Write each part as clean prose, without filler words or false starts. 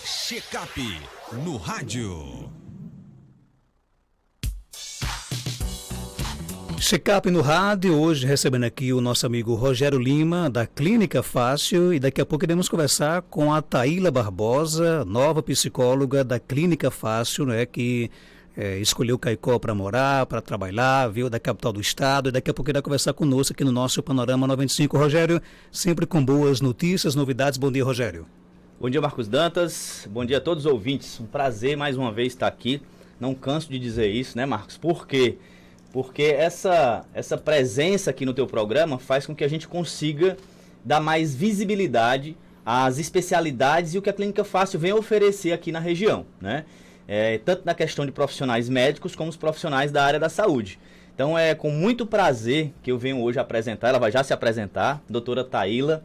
Check-up no rádio. Check-up no rádio, hoje recebendo aqui o nosso amigo Rogério Lima, da Clínica Fácil, e daqui a pouco iremos conversar com a Taíla Barbosa, nova psicóloga da Clínica Fácil, né, que escolheu Caicó para morar, para trabalhar, veio da capital do estado, e daqui a pouco irá conversar conosco aqui no nosso Panorama 95. Rogério, sempre com boas notícias, novidades. Bom dia, Rogério. Bom dia, Marcos Dantas. Bom dia a todos os ouvintes. Um prazer mais uma vez estar aqui. Não canso de dizer isso, né, Marcos? Por quê? Porque essa presença aqui no teu programa faz com que a gente consiga dar mais visibilidade às especialidades e o que a Clínica Fácil vem oferecer aqui na região, né? Tanto na questão de profissionais médicos como os profissionais da área da saúde. Então é com muito prazer que eu venho hoje apresentar, ela vai já se apresentar, doutora Taíla,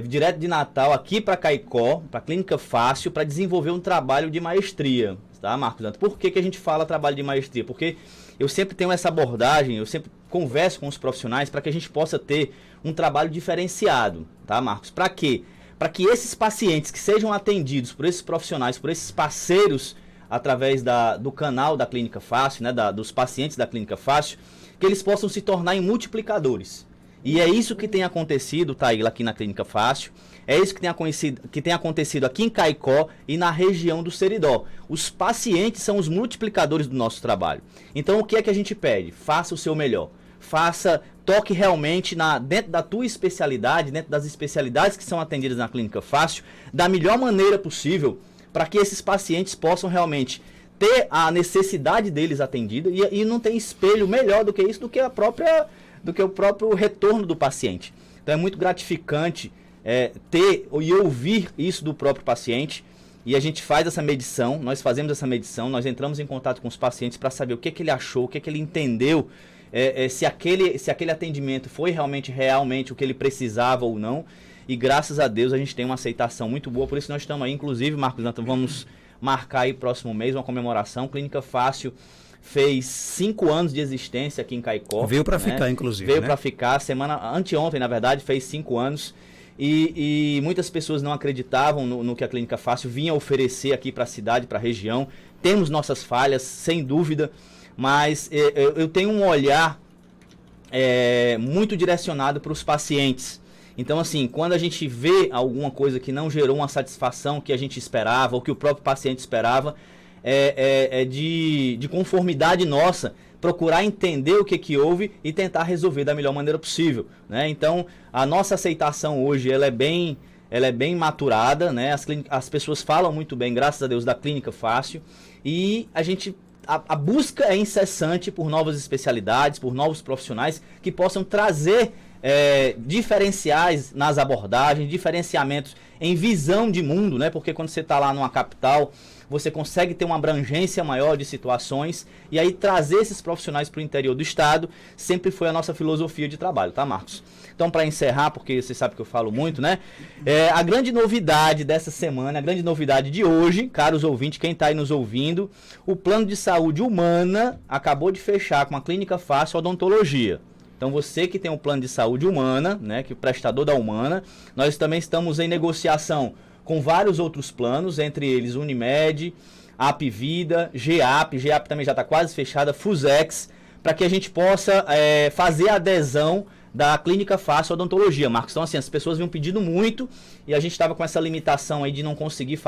direto de Natal aqui para Caicó, para a Clínica Fácil, para desenvolver um trabalho de maestria, tá, Marcos Dantas? Por que a gente fala trabalho de maestria? Porque eu sempre tenho essa abordagem, eu sempre converso com os profissionais para que a gente possa ter um trabalho diferenciado, tá, Marcos? Para quê? Para que esses pacientes que sejam atendidos por esses profissionais, por esses parceiros, através do canal da Clínica Fácil, né, dos pacientes da Clínica Fácil, que eles possam se tornar em multiplicadores. E é isso que tem acontecido, Taíla, aqui na Clínica Fácil. É isso que tem acontecido aqui em Caicó e na região do Seridó. Os pacientes são os multiplicadores do nosso trabalho. Então, o que é que a gente pede? Faça o seu melhor. Toque realmente dentro da tua especialidade, dentro das especialidades que são atendidas na Clínica Fácil, da melhor maneira possível, para que esses pacientes possam realmente ter a necessidade deles atendida e não tem espelho melhor do que isso, do que o próprio retorno do paciente. Então é muito gratificante ter e ouvir isso do próprio paciente, e a gente faz essa medição, nós fazemos essa medição, nós entramos em contato com os pacientes para saber o que ele achou, o que ele entendeu, se aquele atendimento foi realmente o que ele precisava ou não, e graças a Deus a gente tem uma aceitação muito boa, por isso nós estamos aí, inclusive, Marcos Dantas, vamos marcar aí próximo mês uma comemoração. Clínica Fácil fez 5 anos de existência aqui em Caicó. Veio para ficar, inclusive. Veio para ficar, anteontem, na verdade, fez 5 anos. E muitas pessoas não acreditavam no que a Clínica Fácil vinha oferecer aqui para a cidade, para a região. Temos nossas falhas, sem dúvida, mas eu tenho um olhar muito direcionado para os pacientes. Então, assim, quando a gente vê alguma coisa que não gerou uma satisfação que a gente esperava, ou que o próprio paciente esperava, de conformidade nossa, procurar entender o que houve e tentar resolver da melhor maneira possível, né? Então, a nossa aceitação hoje, ela é bem maturada, né? As pessoas falam muito bem, graças a Deus, da Clínica Fácil, e a busca é incessante por novas especialidades, por novos profissionais que possam trazer diferenciais nas abordagens, diferenciamentos em visão de mundo, né? Porque quando você está lá numa capital, você consegue ter uma abrangência maior de situações, e aí trazer esses profissionais para o interior do estado sempre foi a nossa filosofia de trabalho, tá, Marcos? Então, para encerrar, porque você sabe que eu falo muito, né? A grande novidade dessa semana, a grande novidade de hoje, caros ouvintes, quem está aí nos ouvindo, o Plano de Saúde Humana acabou de fechar com a Clínica Fácil Odontologia. Então, você que tem um plano de saúde humana, né, que é o prestador da Humana, nós também estamos em negociação com vários outros planos, entre eles Unimed, Apvida, GEAP também já está quase fechada, Fusex, para que a gente possa fazer a adesão da Clínica Fácil Odontologia, Marcos. Então, assim, as pessoas vinham pedindo muito e a gente estava com essa limitação aí de não conseguir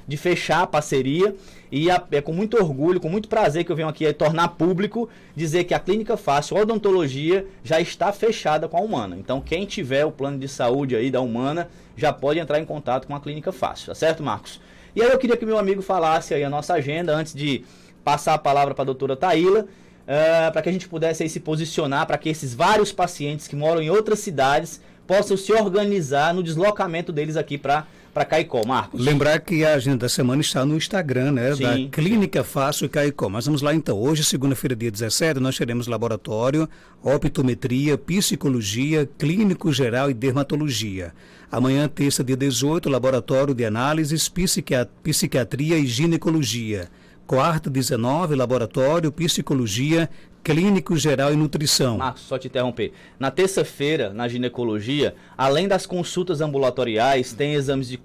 de fechar a parceria, e é com muito orgulho, com muito prazer que eu venho aqui tornar público, dizer que a Clínica Fácil Odontologia já está fechada com a Humana. Então, quem tiver o plano de saúde aí da Humana já pode entrar em contato com a Clínica Fácil, tá certo, Marcos? E aí eu queria que meu amigo falasse aí a nossa agenda, antes de passar a palavra para a doutora Taíla, para que a gente pudesse aí se posicionar, para que esses vários pacientes que moram em outras cidades possam se organizar no deslocamento deles aqui para Caicó, Marcos. Lembrar que a agenda da semana está no Instagram, né? Sim, da Clínica Fácil Caicó. Mas vamos lá então. Hoje, segunda-feira, dia 17, nós teremos laboratório, optometria, psicologia, clínico geral e dermatologia. Amanhã, terça, dia 18, laboratório de análises, psiquiatria e ginecologia. Quarta, 19, laboratório, psicologia, clínico geral e nutrição. Marcos, só te interromper. Na terça-feira, na ginecologia, além das consultas ambulatoriais, tem exames de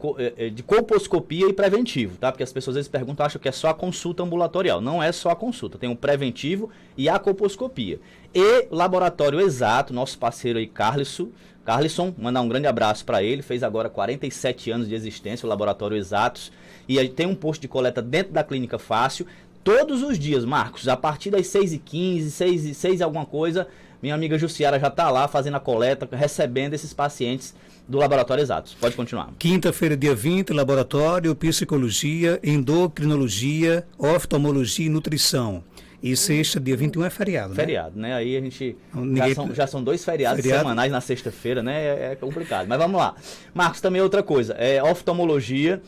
colposcopia e preventivo, tá? Porque as pessoas às vezes perguntam, acham que é só a consulta ambulatorial. Não é só a consulta, tem o preventivo e a colposcopia. E o Laboratório Exato, nosso parceiro aí, Carlisson, mandar um grande abraço para ele, fez agora 47 anos de existência, o Laboratório Exatos, e aí tem um posto de coleta dentro da Clínica Fácil, todos os dias, Marcos, a partir das 6h15, 6 e alguma coisa, minha amiga Jussiara já está lá fazendo a coleta, recebendo esses pacientes do Laboratório Exatos. Pode continuar. Quinta-feira, dia 20, laboratório, psicologia, endocrinologia, oftalmologia e nutrição. E sexta, dia 21 é feriado, né? Feriado, né? Aí a gente... Ninguém... Já são 2 feriados semanais na sexta-feira, né? É complicado. Mas vamos lá. Marcos, também outra coisa. Oftalmologia,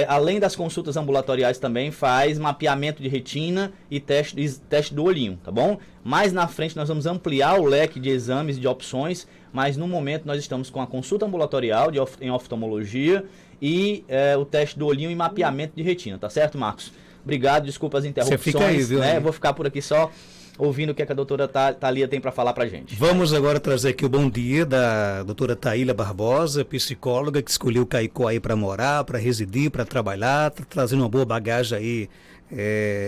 além das consultas ambulatoriais também, faz mapeamento de retina e teste do olhinho, tá bom? Mais na frente nós vamos ampliar o leque de exames e de opções, mas no momento nós estamos com a consulta ambulatorial em oftalmologia e o teste do olhinho e mapeamento de retina, tá certo, Marcos? Obrigado, desculpa as interrupções. Você fica aí, viu? Né? Vou ficar por aqui só ouvindo o que a doutora Thalia tem para falar para a gente. Vamos agora trazer aqui o bom dia da doutora Thaíla Barbosa, psicóloga que escolheu Caicó aí para morar, para residir, para trabalhar, trazendo uma boa bagagem aí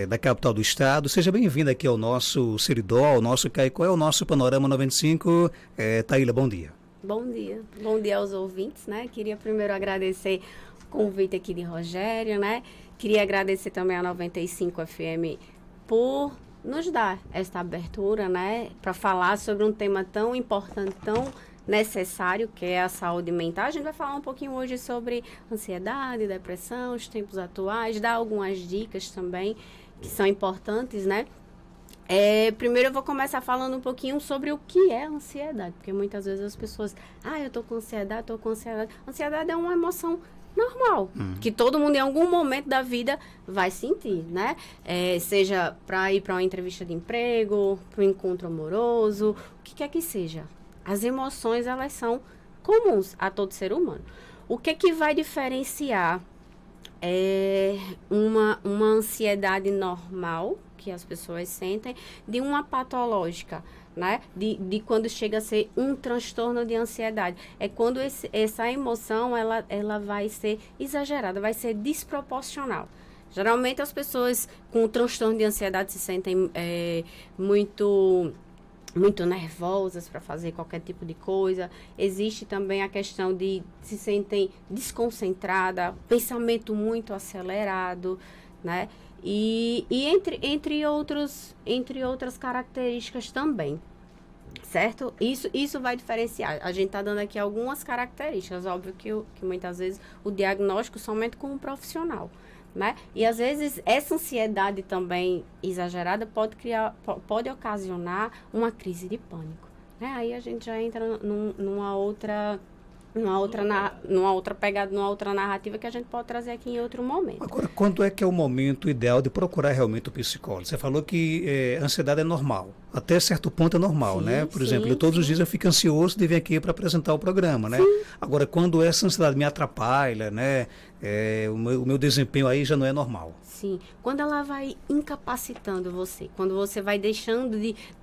da capital do estado. Seja bem-vinda aqui ao nosso Seridó, ao nosso Caicó, ao nosso Panorama 95. Thaíla, bom dia. Bom dia. Bom dia aos ouvintes, né? Queria primeiro agradecer o convite aqui de Rogério, né? Queria agradecer também a 95 FM por nos dar esta abertura, né, para falar sobre um tema tão importante, tão necessário, que é a saúde mental. A gente vai falar um pouquinho hoje sobre ansiedade, depressão, os tempos atuais, dar algumas dicas também que são importantes, né? Primeiro eu vou começar falando um pouquinho sobre o que é ansiedade, porque muitas vezes as pessoas, eu tô com ansiedade, tô com ansiedade. Ansiedade é uma emoção normal, que todo mundo em algum momento da vida vai sentir, né? Seja para ir para uma entrevista de emprego, para um encontro amoroso, o que quer que seja. As emoções, elas são comuns a todo ser humano. O que vai diferenciar uma ansiedade normal que as pessoas sentem de uma patológica, né? De quando chega a ser um transtorno de ansiedade. É quando essa emoção ela vai ser exagerada, vai ser desproporcional. Geralmente as pessoas com transtorno de ansiedade se sentem muito nervosas para fazer qualquer tipo de coisa. Existe também a questão de se sentem desconcentrada, pensamento muito acelerado, né? E entre outras características também, certo? Isso vai diferenciar. A gente está dando aqui algumas características. Óbvio que muitas vezes o diagnóstico somente com um profissional, né? E às vezes essa ansiedade também exagerada pode ocasionar uma crise de pânico, né? Aí a gente já entra numa outra pegada, numa outra narrativa que a gente pode trazer aqui em outro momento. Agora, quando é que é o momento ideal de procurar realmente o psicólogo? Você falou que a ansiedade é normal. Até certo ponto é normal, né? Por exemplo, todos os dias eu fico ansioso de vir aqui para apresentar o programa, né? Agora, quando essa ansiedade me atrapalha, né? O meu desempenho aí já não é normal. Sim. Quando ela vai incapacitando você, quando você vai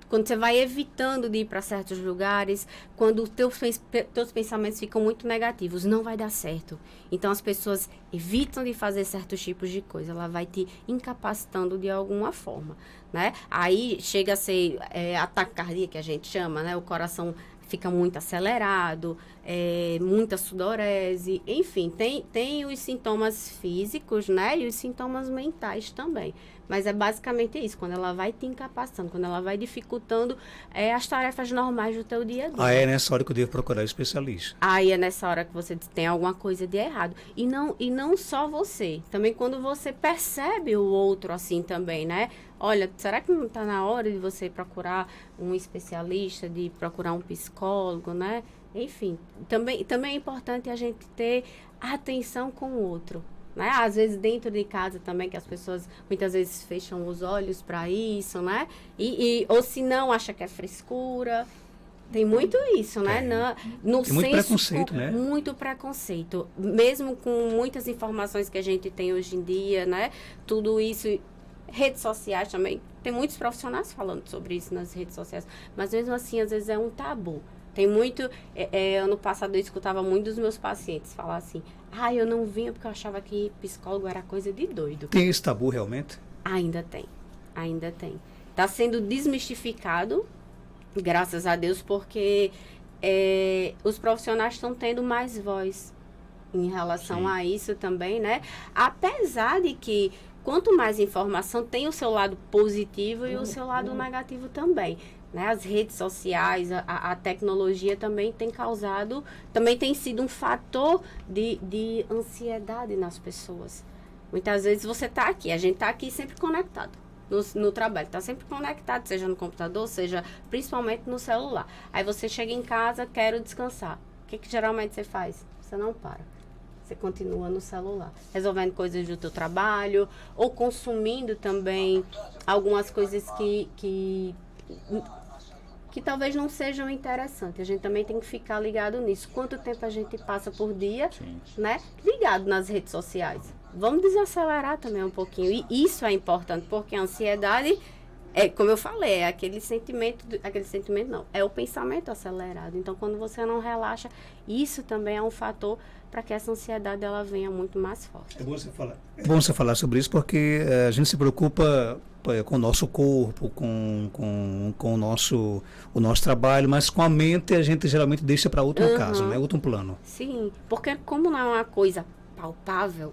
quando você vai evitando de ir para certos lugares, quando os teus pensamentos ficam muito negativos, não vai dar certo. Então, as pessoas evitam de fazer certos tipos de coisa. Ela vai te incapacitando de alguma forma, né? Aí chega a ser ataque cardíaco, que a gente chama, né? O coração fica muito acelerado, muita sudorese, enfim, tem os sintomas físicos, né? E os sintomas mentais também. Mas é basicamente isso, quando ela vai te incapacitando, quando ela vai dificultando as tarefas normais do teu dia a dia. É nessa hora que eu devo procurar um especialista. Aí é nessa hora que você tem alguma coisa de errado. E não só você, também quando você percebe o outro assim também, né? Olha, será que não está na hora de você procurar um especialista, de procurar um psicólogo, né? Enfim, também é importante a gente ter atenção com o outro, né? Às vezes dentro de casa também, que as pessoas muitas vezes fecham os olhos para isso, né? Ou se não, acha que é frescura. Tem muito isso, né? Tem muito preconceito, né? Muito preconceito. Mesmo com muitas informações que a gente tem hoje em dia, né? Tudo isso Redes sociais também, tem muitos profissionais falando sobre isso nas redes sociais, mas mesmo assim, às vezes é um tabu. Tem muito, ano passado eu escutava muito dos meus pacientes falar assim, eu não vinha porque eu achava que psicólogo era coisa de doido. Tem esse tabu realmente? Ainda tem. Está sendo desmistificado, graças a Deus, porque os profissionais estão tendo mais voz em relação a isso também, né? Apesar de que quanto mais informação, tem o seu lado positivo e o seu lado negativo também. Né? As redes sociais, a tecnologia também tem sido um fator de ansiedade nas pessoas. Muitas vezes você está aqui, a gente está aqui sempre conectado no trabalho, está sempre conectado, seja no computador, seja principalmente no celular. Aí você chega em casa, quero descansar. O que geralmente você faz? Você não para. Você continua no celular, resolvendo coisas do teu trabalho, ou consumindo também algumas coisas que talvez não sejam interessantes. A gente também tem que ficar ligado nisso. Quanto tempo a gente passa por dia, né, ligado nas redes sociais? Vamos desacelerar também um pouquinho. E isso é importante, porque a ansiedade, como eu falei, é aquele sentimento não, é o pensamento acelerado. Então, quando você não relaxa, isso também é um fator para que essa ansiedade ela venha muito mais forte. É bom você falar sobre isso, porque a gente se preocupa com o nosso corpo, com o nosso trabalho, mas com a mente a gente geralmente deixa para outro caso, né? Outro plano. Sim, porque como não é uma coisa palpável,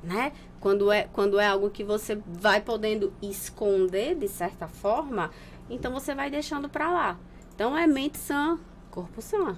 né? Quando é algo que você vai podendo esconder de certa forma, então você vai deixando para lá. Então é mente sã, corpo sã,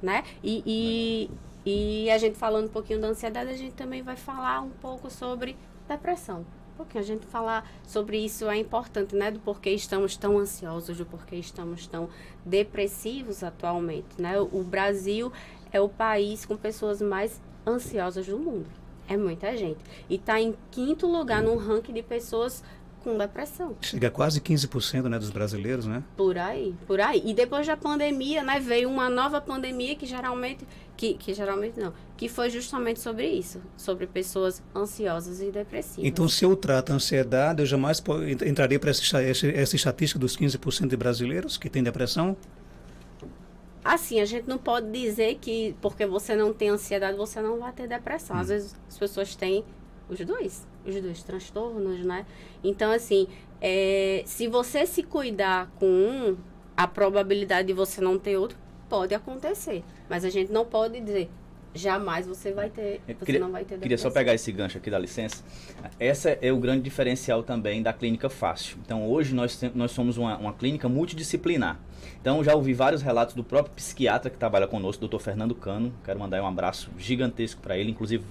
né? E a gente falando um pouquinho da ansiedade, a gente também vai falar um pouco sobre depressão. Porque a gente falar sobre isso é importante, né? Do porquê estamos tão ansiosos, do porquê estamos tão depressivos atualmente, né? O Brasil é o país com pessoas mais ansiosas do mundo. É muita gente. E está em 5º lugar no ranking de pessoas com depressão. Chega a quase 15%, né, dos brasileiros, né? Por aí. E depois da pandemia, né, veio uma nova pandemia que foi justamente sobre isso, sobre pessoas ansiosas e depressivas. Então, se eu trato a ansiedade, eu jamais entraria para essa estatística dos 15% de brasileiros que têm depressão? Assim, a gente não pode dizer que porque você não tem ansiedade, você não vai ter depressão. Às vezes as pessoas têm os dois transtornos, né? Então, assim, se você se cuidar com a probabilidade de você não ter outro pode acontecer. Mas a gente não pode dizer, jamais você vai ter, não vai ter depressão. Queria só pegar esse gancho aqui, dá licença. Essa é o grande diferencial também da Clínica Fácil. Então, hoje nós somos uma clínica multidisciplinar. Então, já ouvi vários relatos do próprio psiquiatra que trabalha conosco, Dr. Fernando Cano. Quero mandar um abraço gigantesco para ele. Inclusive,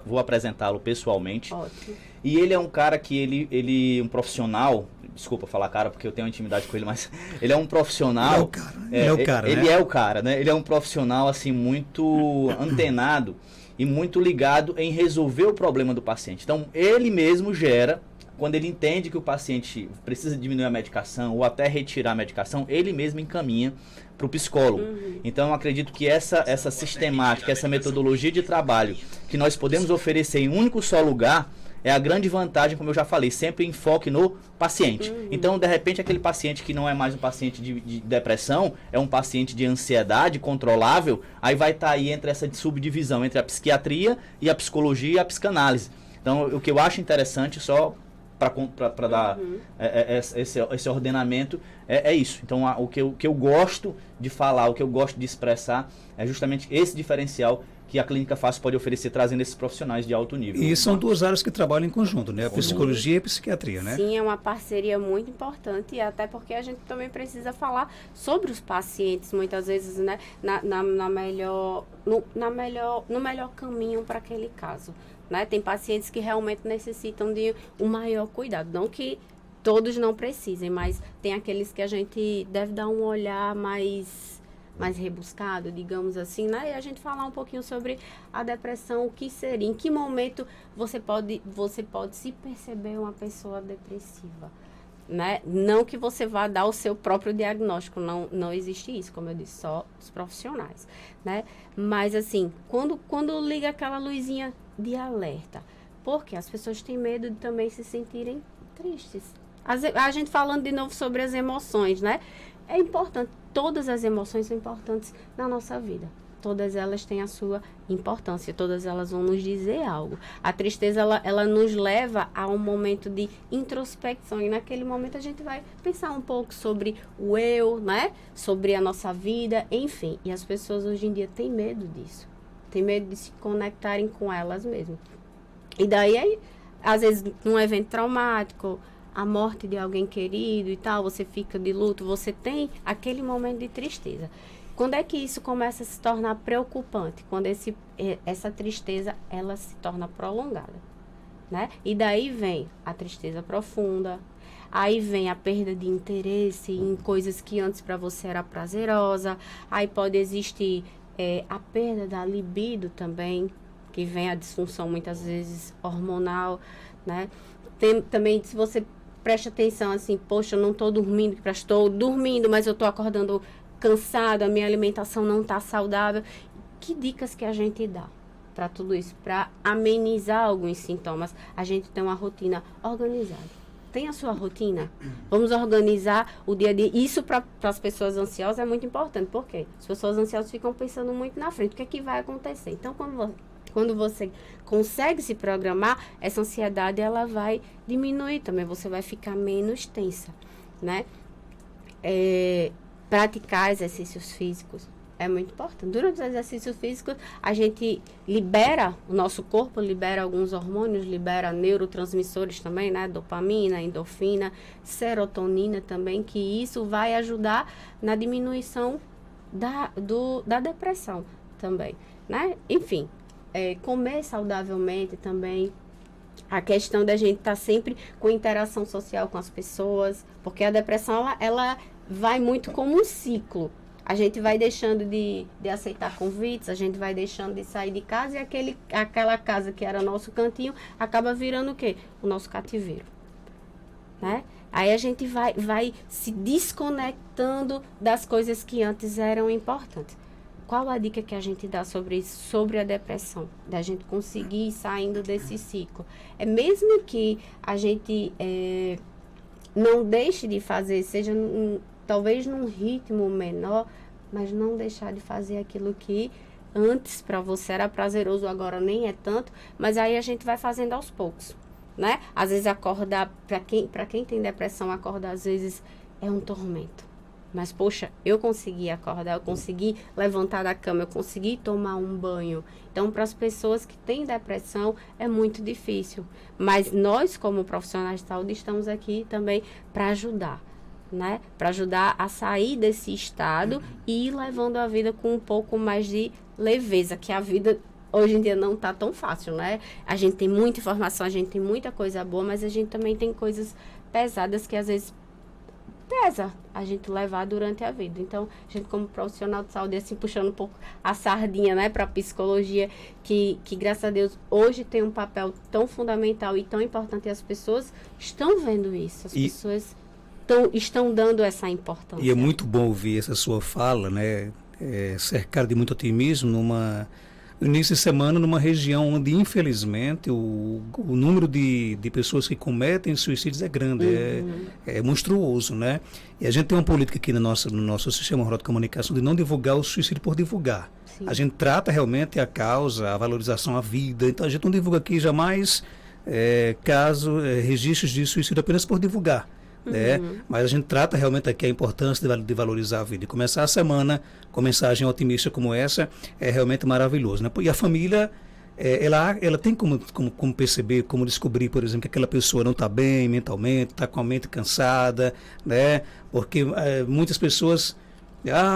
vou apresentá-lo pessoalmente. Ótimo. E ele é um cara que ele um profissional, desculpa falar cara porque eu tenho intimidade com ele, mas ele é um profissional. Ele é o cara, ele é o cara, né? Ele é um profissional assim muito antenado e muito ligado em resolver o problema do paciente. Então, ele mesmo gera, quando ele entende que o paciente precisa diminuir a medicação ou até retirar a medicação, ele mesmo encaminha para o psicólogo. Então, eu acredito que essa sistemática, essa metodologia de trabalho que nós podemos oferecer em um único só lugar, é a grande vantagem, como eu já falei, sempre enfoque no paciente. Então, de repente, aquele paciente que não é mais um paciente de depressão, é um paciente de ansiedade controlável, aí vai estar aí entre essa subdivisão entre a psiquiatria e a psicologia e a psicanálise. Então, o que eu acho interessante, só para dar esse ordenamento, é isso. Então, o que eu gosto de falar, o que eu gosto de expressar, é justamente esse diferencial que a Clínica Fácil pode oferecer, trazendo esses profissionais de alto nível. E são duas áreas que trabalham em conjunto, né? A psicologia e a psiquiatria, né? Sim, é uma parceria muito importante, e até porque a gente também precisa falar sobre os pacientes, muitas vezes, né? No melhor caminho para aquele caso, né? Tem pacientes que realmente necessitam de um maior cuidado, não que todos não precisem, mas tem aqueles que a gente deve dar um olhar mais rebuscado, digamos assim, né? E a gente falar um pouquinho sobre a depressão, o que seria, em que momento você pode se perceber uma pessoa depressiva, né? Não que você vá dar o seu próprio diagnóstico, não existe isso, como eu disse, só os profissionais, né? Mas assim, quando liga aquela luzinha de alerta, porque as pessoas têm medo de também se sentirem tristes. A gente falando de novo sobre as emoções, né? É importante, todas as emoções são importantes na nossa vida. Todas elas têm a sua importância, todas elas vão nos dizer algo. A tristeza, ela nos leva a um momento de introspecção, e naquele momento a gente vai pensar um pouco sobre o eu, né? Sobre a nossa vida, enfim. E as pessoas hoje em dia têm medo disso. Têm medo de se conectarem com elas mesmas. E daí, às vezes, num evento traumático, a morte de alguém querido e tal, você fica de luto, você tem aquele momento de tristeza. Quando é que isso começa a se tornar preocupante? Quando essa tristeza, ela se torna prolongada, né? E daí vem a tristeza profunda, aí vem a perda de interesse em coisas que antes para você era prazerosa, aí pode existir a perda da libido também, que vem a disfunção muitas vezes hormonal, né? Tem também, se você presta atenção assim, poxa, eu não estou dormindo, estou dormindo, mas eu estou acordando cansado, a minha alimentação não está saudável. Que dicas que a gente dá para tudo isso? Para amenizar alguns sintomas, a gente tem uma rotina organizada. Tem a sua rotina? Vamos organizar o dia a dia. Isso para as pessoas ansiosas é muito importante. Por quê? As pessoas ansiosas ficam pensando muito na frente. O que é que vai acontecer? Então, quando você consegue se programar, essa ansiedade ela vai diminuir também. Você vai ficar menos tensa, né? Praticar exercícios físicos é muito importante. Durante os exercícios físicos, a gente libera, o nosso corpo libera alguns hormônios, libera neurotransmissores também, né? Dopamina, endorfina, serotonina também, que isso vai ajudar na diminuição da depressão também, né? Enfim, comer saudavelmente também. A questão da gente estar sempre com interação social com as pessoas, porque a depressão, ela vai muito como um ciclo. A gente vai deixando de aceitar convites, a gente vai deixando de sair de casa e aquela casa que era nosso cantinho acaba virando o quê? O nosso cativeiro, né? Aí a gente vai se desconectando das coisas que antes eram importantes. Qual a dica que a gente dá sobre isso, sobre a depressão? Da gente conseguir ir saindo desse ciclo. Mesmo que a gente não deixe de fazer, seja talvez num ritmo menor, mas não deixar de fazer aquilo que antes para você era prazeroso, agora nem é tanto, mas aí a gente vai fazendo aos poucos, né? Às vezes acordar, para quem tem depressão, acordar às vezes é um tormento. Mas, poxa, eu consegui acordar, eu consegui levantar da cama, eu consegui tomar um banho. Então, para as pessoas que têm depressão, é muito difícil. Mas nós, como profissionais de saúde, estamos aqui também para ajudar, né? Para ajudar a sair desse estado e ir levando a vida com um pouco mais de leveza, que a vida hoje em dia não está tão fácil, né? A gente tem muita informação, a gente tem muita coisa boa, mas a gente também tem coisas pesadas que às vezes pesa a gente levar durante a vida. Então, a gente como profissional de saúde, assim, puxando um pouco a sardinha, né, para a psicologia, que graças a Deus hoje tem um papel tão fundamental e tão importante, e as pessoas estão vendo isso, as pessoas estão dando essa importância. E é muito bom ouvir essa sua fala, né, cercada de muito otimismo no início de semana, numa região onde, infelizmente, o número de pessoas que cometem suicídios é grande, é monstruoso, né? E a gente tem uma política aqui no nosso sistema rural de comunicação de não divulgar o suicídio por divulgar. Sim. A gente trata realmente a causa, a valorização, a vida. Então, a gente não divulga aqui jamais registros de suicídio apenas por divulgar. Mas a gente trata realmente aqui a importância de valorizar a vida. E começar a semana com mensagem otimista como essa é realmente maravilhoso, né? E a família, ela tem como perceber, como descobrir, por exemplo, que aquela pessoa não está bem mentalmente, está com a mente cansada, né? Porque muitas pessoas...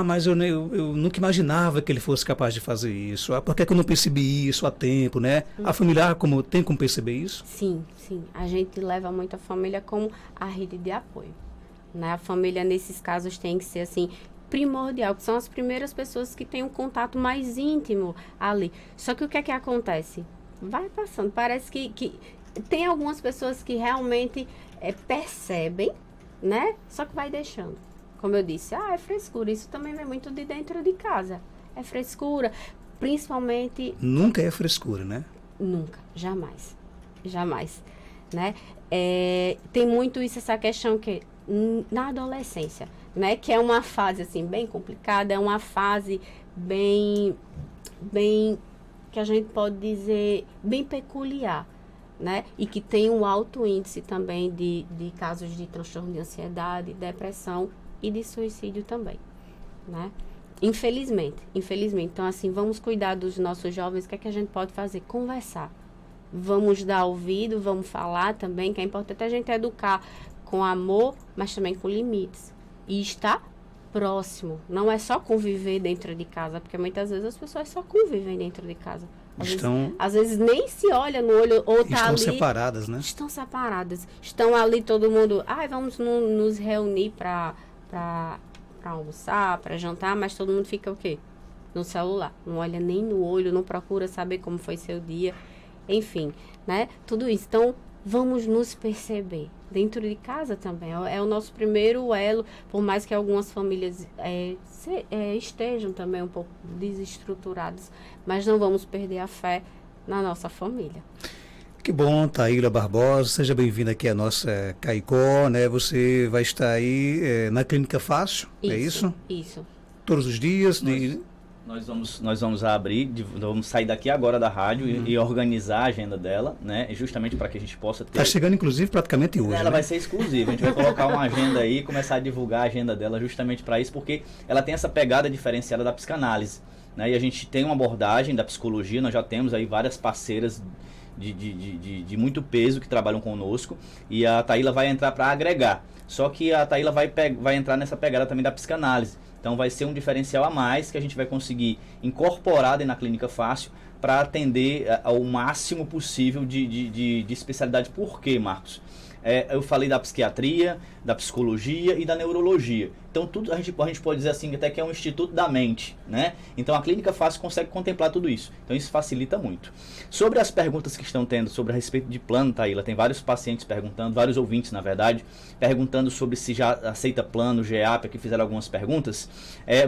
mas eu nunca imaginava que ele fosse capaz de fazer isso. Por que eu não percebi isso a tempo, né? A família tem como perceber isso? Sim. A gente leva muito a família como a rede de apoio, né? A família, nesses casos, tem que ser, assim, primordial, que são as primeiras pessoas que têm um contato mais íntimo ali. Só que o que é que acontece? Vai passando. Parece que tem algumas pessoas que realmente percebem, né? Só que vai deixando. Como eu disse, é frescura. Isso também vem muito de dentro de casa. É frescura, principalmente... Nunca é frescura, né? Nunca, jamais. né? Tem muito isso, essa questão que na adolescência, né? Que é uma fase, assim, bem complicada, é uma fase bem, que a gente pode dizer, bem peculiar, né? E que tem um alto índice também de casos de transtorno de ansiedade, depressão e de suicídio também, né? Infelizmente. Então, assim, vamos cuidar dos nossos jovens. O que é que a gente pode fazer? Conversar. Vamos dar ouvido, vamos falar também, que é importante a gente educar com amor, mas também com limites. E estar próximo. Não é só conviver dentro de casa, porque muitas vezes as pessoas só convivem dentro de casa. Às vezes nem se olha no olho ou tá ali. Estão separadas, né? Estão separadas. Estão ali todo mundo, vamos nos reunir para almoçar, para jantar, mas todo mundo fica o quê? No celular. Não olha nem no olho, não procura saber como foi seu dia. Enfim, né? Tudo isso. Então, vamos nos perceber. Dentro de casa também. É o nosso primeiro elo, por mais que algumas famílias estejam também um pouco desestruturadas, mas não vamos perder a fé na nossa família. Que bom, Taíla Barbosa, seja bem-vinda aqui à nossa Caicó, né? Você vai estar aí na Clínica Fácil, é isso? Isso. Todos os dias? Nós vamos abrir, vamos sair daqui agora da rádio e organizar a agenda dela, né? Justamente para que a gente possa ter... Está chegando, inclusive, praticamente hoje. Ela vai ser exclusiva, a gente vai colocar uma agenda aí, começar a divulgar a agenda dela justamente para isso, porque ela tem essa pegada diferenciada da psicanálise, né? E a gente tem uma abordagem da psicologia, nós já temos aí várias parceiras de muito peso que trabalham conosco, e a Taíla vai entrar para agregar. Só que a Taíla vai entrar nessa pegada também da psicanálise. Então vai ser um diferencial a mais que a gente vai conseguir incorporar dentro da Clínica Fácil para atender ao máximo possível de especialidade. Por quê, Marcos? Eu falei da psiquiatria, da psicologia e da neurologia. Então tudo a gente pode dizer assim até que é um instituto da mente, né? Então a Clínica Fácil consegue contemplar tudo isso. Então isso facilita muito. Sobre as perguntas que estão tendo sobre a respeito de plano, Taíla, tem vários pacientes perguntando, vários ouvintes na verdade, perguntando sobre se já aceita plano, GEAP, que fizeram algumas perguntas.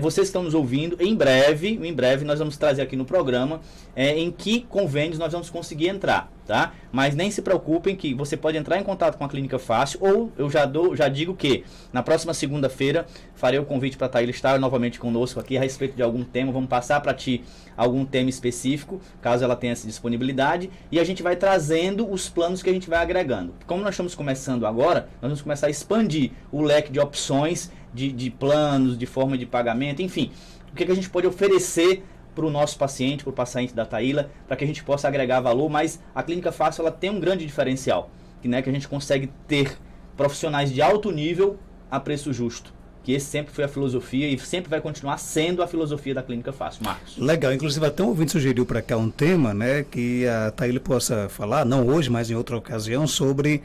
Vocês estão nos ouvindo, em breve nós vamos trazer aqui no programa em que convênios nós vamos conseguir entrar, tá? Mas nem se preocupem que você pode entrar em contato com a Clínica Fácil, ou eu já digo que na próxima segunda-feira farei o convite para a Taíla estar novamente conosco aqui a respeito de algum tema. Vamos passar para ti algum tema específico, caso ela tenha essa disponibilidade, e a gente vai trazendo os planos que a gente vai agregando. Como nós estamos começando agora, nós vamos começar a expandir o leque de opções, de planos, de forma de pagamento, enfim, o que a gente pode oferecer para o nosso paciente, para o paciente da Taíla, para que a gente possa agregar valor. Mas a Clínica Fácil ela tem um grande diferencial, que a gente consegue ter profissionais de alto nível a preço justo. Que esse sempre foi a filosofia e sempre vai continuar sendo a filosofia da Clínica Fácil. Marcos. Legal, inclusive até um ouvinte sugeriu para cá um tema, né, que a Taíla possa falar, não hoje, mas em outra ocasião, sobre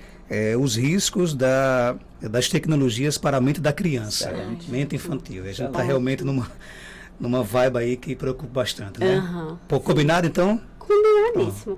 os riscos das tecnologias para a mente da criança, mente infantil. A gente está realmente numa vibe aí que preocupa bastante, né? Pô, combinado então? Combinadíssimo.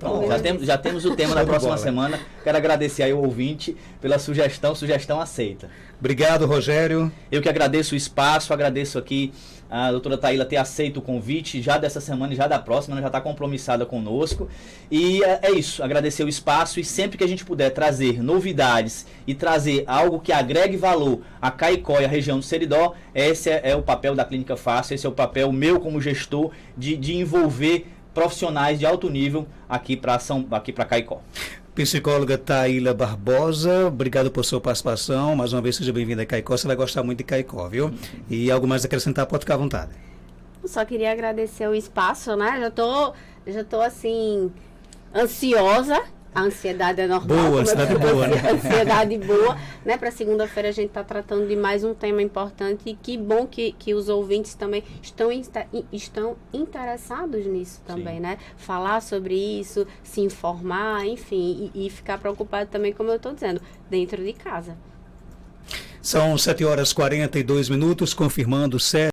Já temos o tema da próxima semana. Quero agradecer aí o ouvinte pela sugestão aceita. Obrigado, Rogério. Eu que agradeço o espaço, agradeço aqui a doutora Taíla ter aceito o convite já dessa semana e já da próxima, ela já está compromissada conosco. E é isso, agradecer o espaço, e sempre que a gente puder trazer novidades e trazer algo que agregue valor a Caicó e a região do Seridó, esse é o papel da Clínica Fácil, esse é o papel meu como gestor de envolver profissionais de alto nível aqui para Caicó. Psicóloga Taíla Barbosa, obrigado por sua participação. Mais uma vez, seja bem-vinda a Caicó. Você vai gostar muito de Caicó, viu? E algo mais a acrescentar, pode ficar à vontade. Eu só queria agradecer o espaço, né? Já tô assim, ansiosa. A ansiedade é normal. Boa, ansiedade boa, né? Ansiedade boa, né? Para segunda-feira a gente está tratando de mais um tema importante, e que bom que os ouvintes também estão interessados nisso também, sim, né? Falar sobre isso, se informar, enfim, e ficar preocupado também, como eu estou dizendo, dentro de casa. São 7h42, confirmando 7.